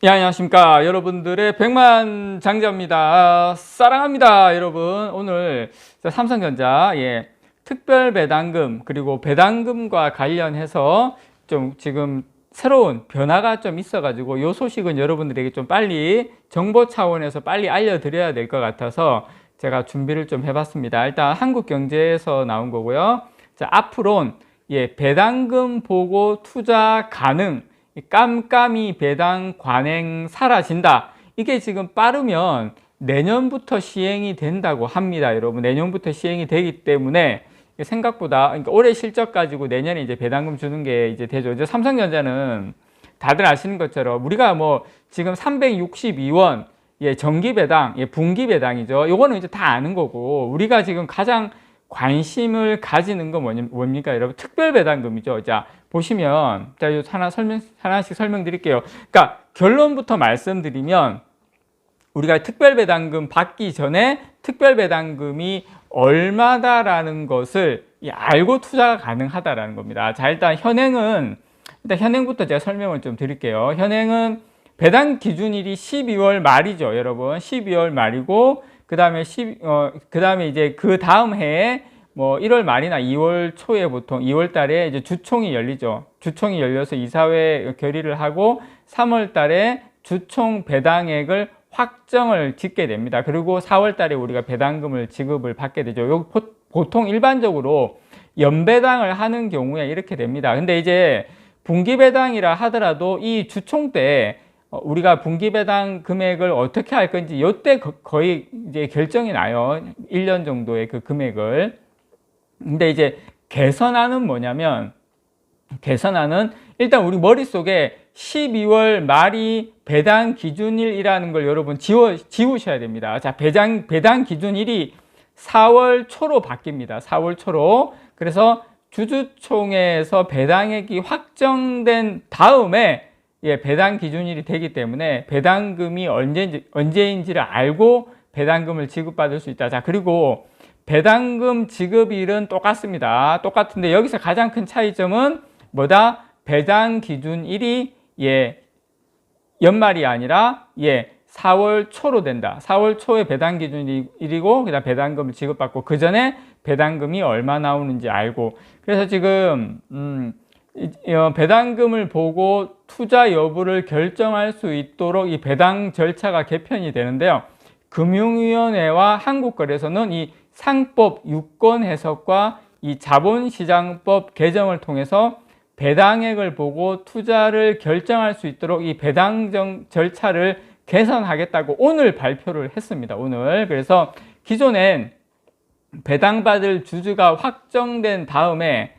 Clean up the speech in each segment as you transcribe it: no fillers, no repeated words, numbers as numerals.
예, 안녕하십니까. 여러분들의 백만장자입니다. 사랑합니다. 여러분. 오늘 삼성전자, 특별 배당금, 그리고 배당금과 관련해서 좀 지금 새로운 변화가 좀 있어가지고 이 소식은 여러분들에게 좀 빨리 정보 차원에서 빨리 알려드려야 될 것 같아서 제가 준비를 좀 해봤습니다. 일단 한국경제에서 나온 거고요. 자, 앞으로는 배당금 보고 투자 가능. 깜깜이 배당 관행 사라진다. 이게 지금 빠르면 내년부터 시행이 된다고 합니다. 여러분, 내년부터 시행이 되기 때문에 생각보다, 그러니까 올해 실적 가지고 내년에 이제 배당금 주는 게 이제 되죠. 이제 삼성전자는 다들 아시는 것처럼 우리가 뭐 지금 362원 정기 배당, 분기 배당이죠. 요거는 이제 다 아는 거고, 우리가 지금 가장 관심을 가지는 건 뭡니까, 여러분? 특별 배당금이죠. 자, 보시면, 자, 하나씩 설명드릴게요. 그러니까 결론부터 말씀드리면, 우리가 특별 배당금 받기 전에 특별 배당금이 얼마다라는 것을 알고 투자가 가능하다라는 겁니다. 자, 일단 현행부터 제가 설명을 좀 드릴게요. 현행은 배당 기준일이 12월 말이죠, 여러분. 12월 말이고, 그 다음에 이제 그 다음 해에 뭐 1월 말이나 2월 초에 보통 2월 달에 이제 주총이 열리죠. 주총이 열려서 이사회 결의를 하고 3월 달에 주총 배당액을 확정을 짓게 됩니다. 그리고 4월 달에 우리가 배당금을 지급을 받게 되죠. 보통 일반적으로 연배당을 하는 경우에 이렇게 됩니다. 근데 이제 분기 배당이라 하더라도 이 주총 때 우리가 분기 배당 금액을 어떻게 할 건지 이때 거의 이제 결정이 나요. 1년 정도의 그 금액을. 근데 이제 개선안은 뭐냐면, 개선안은 일단 우리 머릿속에 12월 말이 배당 기준일이라는 걸 여러분 지우셔야 됩니다. 자, 배당 기준일이 4월 초로 바뀝니다. 4월 초로. 그래서 주주총회에서 배당액이 확정된 다음에 배당 기준일이 되기 때문에 배당금이 언제인지를 알고 배당금을 지급받을 수 있다. 자, 그리고 배당금 지급일은 똑같습니다. 똑같은데 여기서 가장 큰 차이점은 뭐다? 배당 기준일이 연말이 아니라 4월 초로 된다. 4월 초에 배당 기준일이고 그다음 배당금을 지급받고 그 전에 배당금이 얼마 나오는지 알고. 그래서 지금 배당금을 보고 투자 여부를 결정할 수 있도록 이 배당 절차가 개편이 되는데요. 금융위원회와 한국거래소는 이 상법 유권 해석과 이 자본시장법 개정을 통해서 배당액을 보고 투자를 결정할 수 있도록 이 배당 절차를 개선하겠다고 오늘 발표를 했습니다. 오늘. 그래서 기존엔 배당받을 주주가 확정된 다음에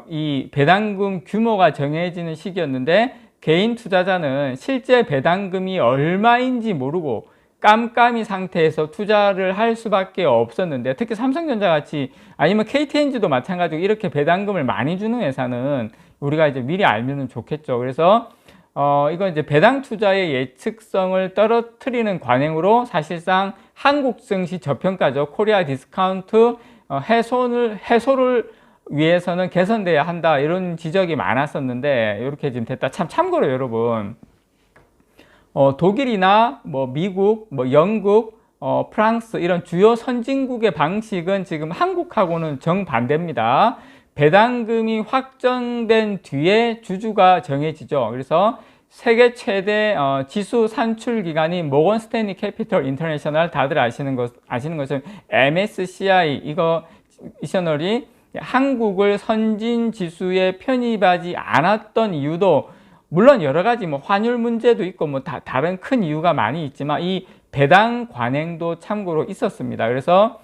이 배당금 규모가 정해지는 시기였는데 개인 투자자는 실제 배당금이 얼마인지 모르고 깜깜이 상태에서 투자를 할 수밖에 없었는데, 특히 삼성전자 같이 아니면 KTNG도 마찬가지고 이렇게 배당금을 많이 주는 회사는 우리가 이제 미리 알면 좋겠죠. 그래서 이건 이제 배당 투자의 예측성을 떨어뜨리는 관행으로 사실상 한국 증시 저평가죠. 코리아 디스카운트 해소를 위해서는 개선돼야 한다, 이런 지적이 많았었는데 이렇게 지금 됐다. 참고로 여러분, 독일이나 뭐 미국, 뭐 영국, 프랑스 이런 주요 선진국의 방식은 지금 한국하고는 정반대입니다. 배당금이 확정된 뒤에 주주가 정해지죠. 그래서 세계 최대 지수 산출 기관인 모건 스탠리 캐피털 인터내셔널, 다들 아시는 것은 MSCI 이거 이셔널이 한국을 선진 지수에 편입하지 않았던 이유도 물론 여러 가지 뭐 환율 문제도 있고 뭐 다른 큰 이유가 많이 있지만 이 배당 관행도 참고로 있었습니다. 그래서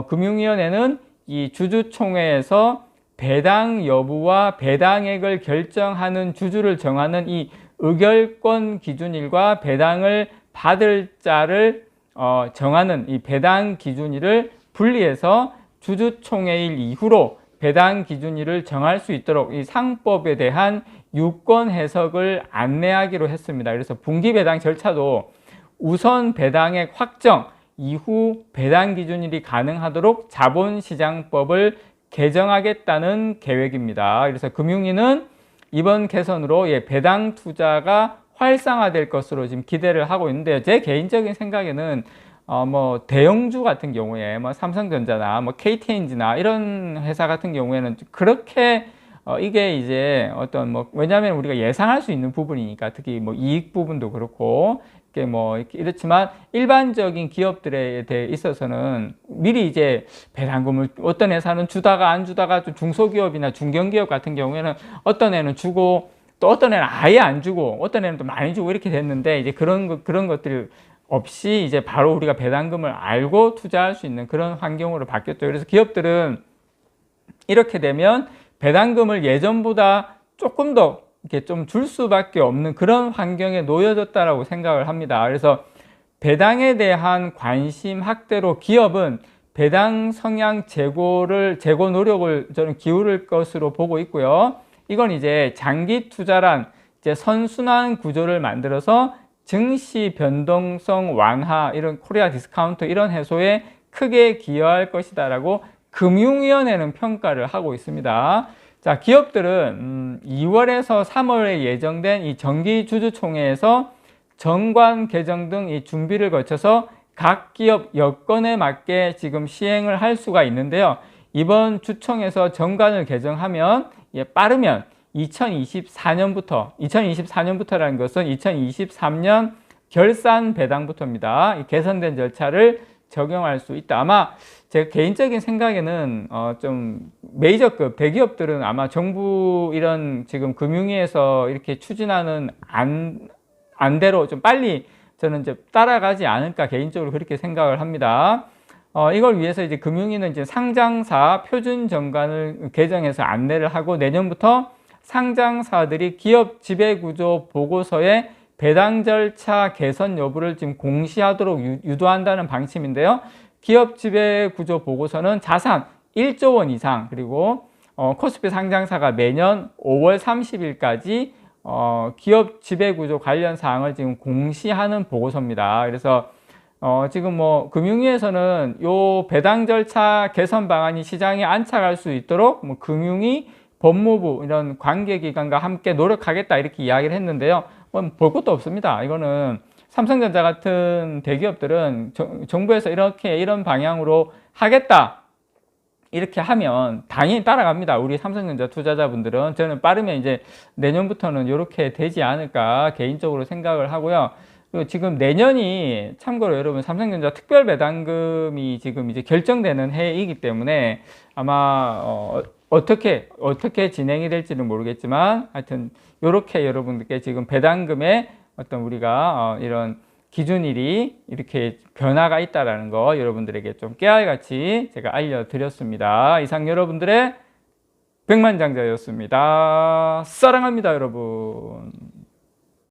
금융위원회는 이 주주총회에서 배당 여부와 배당액을 결정하는 주주를 정하는 이 의결권 기준일과 배당을 받을 자를 정하는 이 배당 기준일을 분리해서 주주총회일 이후로 배당 기준일을 정할 수 있도록 이 상법에 대한 유권 해석을 안내하기로 했습니다. 그래서 분기 배당 절차도 우선 배당액 확정 이후 배당 기준일이 가능하도록 자본시장법을 개정하겠다는 계획입니다. 그래서 금융위는 이번 개선으로 배당 투자가 활성화될 것으로 지금 기대를 하고 있는데요. 제 개인적인 생각에는 뭐 대형주 같은 경우에 뭐 삼성전자나 뭐 KTNG나 이런 회사 같은 경우에는 그렇게 이게 이제 어떤 뭐 왜냐하면 우리가 예상할 수 있는 부분이니까 특히 뭐 이익 부분도 그렇고 이게 뭐 이렇지만 일반적인 기업들에 대해 있어서는 미리 이제 배당금을 어떤 회사는 주다가 안 주다가 좀 중소기업이나 중견기업 같은 경우에는 어떤 애는 주고 또 어떤 애는 아예 안 주고 어떤 애는 또 많이 주고 이렇게 됐는데 이제 그런 것들 없이 이제 바로 우리가 배당금을 알고 투자할 수 있는 그런 환경으로 바뀌었죠. 그래서 기업들은 이렇게 되면 배당금을 예전보다 조금 더 이렇게 좀 줄 수밖에 없는 그런 환경에 놓여졌다라고 생각을 합니다. 그래서 배당에 대한 관심 확대로 기업은 배당 성향 제고 노력을 저는 기울일 것으로 보고 있고요. 이건 이제 장기 투자란 이제 선순환 구조를 만들어서 증시 변동성 완화, 이런 코리아 디스카운트 이런 해소에 크게 기여할 것이다라고 금융위원회는 평가를 하고 있습니다. 자, 기업들은 2월에서 3월에 예정된 이 정기주주총회에서 정관 개정 등 이 준비를 거쳐서 각 기업 여건에 맞게 지금 시행을 할 수가 있는데요. 이번 주총에서 정관을 개정하면 빠르면 2024년부터라는 것은 2023년 결산 배당부터입니다. 이 개선된 절차를 적용할 수 있다. 아마 제 개인적인 생각에는 좀 메이저급 대기업들은 아마 정부 이런 지금 금융위에서 이렇게 추진하는 안대로 좀 빨리 저는 이제 따라가지 않을까 개인적으로 그렇게 생각을 합니다. 이걸 위해서 이제 금융위는 이제 상장사 표준 정관을 개정해서 안내를 하고 내년부터 상장사들이 기업 지배구조 보고서에 배당 절차 개선 여부를 지금 공시하도록 유도한다는 방침인데요. 기업 지배구조 보고서는 자산 1조 원 이상 그리고 코스피 상장사가 매년 5월 30일까지 기업 지배구조 관련 사항을 지금 공시하는 보고서입니다. 그래서 지금 뭐 금융위에서는 요 배당 절차 개선 방안이 시장에 안착할 수 있도록 뭐 금융위, 법무부 이런 관계기관과 함께 노력하겠다 이렇게 이야기를 했는데요. 뭐 볼 것도 없습니다. 이거는 삼성전자 같은 대기업들은 정부에서 이런 방향으로 하겠다 이렇게 하면 당연히 따라갑니다. 우리 삼성전자 투자자분들은 저는 빠르면 이제 내년부터는 이렇게 되지 않을까 개인적으로 생각을 하고요. 그리고 지금 내년이 참고로 여러분 삼성전자 특별 배당금이 지금 이제 결정되는 해이기 때문에 아마 어떻게 진행이 될지는 모르겠지만 하여튼 이렇게 여러분들께 지금 배당금의 어떤 우리가 이런 기준일이 이렇게 변화가 있다라는 거 여러분들에게 좀 깨알같이 제가 알려드렸습니다. 이상 여러분들의 백만장자였습니다. 사랑합니다, 여러분.